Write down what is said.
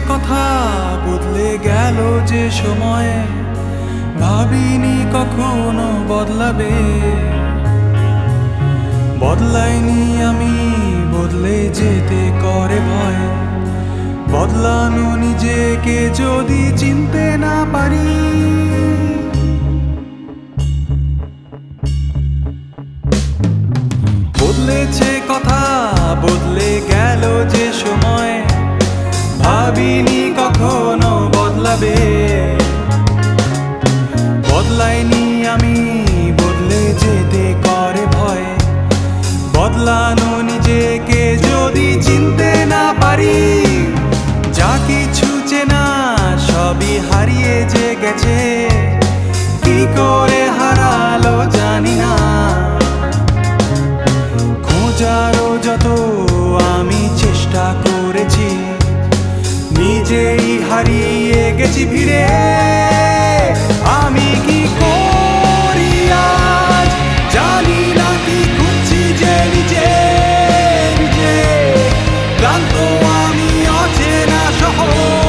কথা বদলে গেল যে সময়ে, ভাবিনি কখনো বদলাবে। বদলাইনি আমি, বদলে যেতে করে ভয়। বদলানো নিজেকে যদি চিনতে না পারি। বদলেছে কথা বদলে গেল যে সময়, ভাবিনি কখনো বদলাবে। বদলাইনি আমি, বদলে যেতে করে ভয়। বদলানো নিজেকে যদি চিনতে না পারি। যা কিছু চেনা সবই হারিয়ে যে গেছে, কি করে হারালো জানি না। খোঁজারও যত আমি চেষ্টা করেছি, নিজেই হারিয়ে গেছি ভিড়ে। আমি কি করি আজ জানি না, কি খুঁজছি যে নিজে নিজে। ক্লান্ত আমি অচেনা শহর।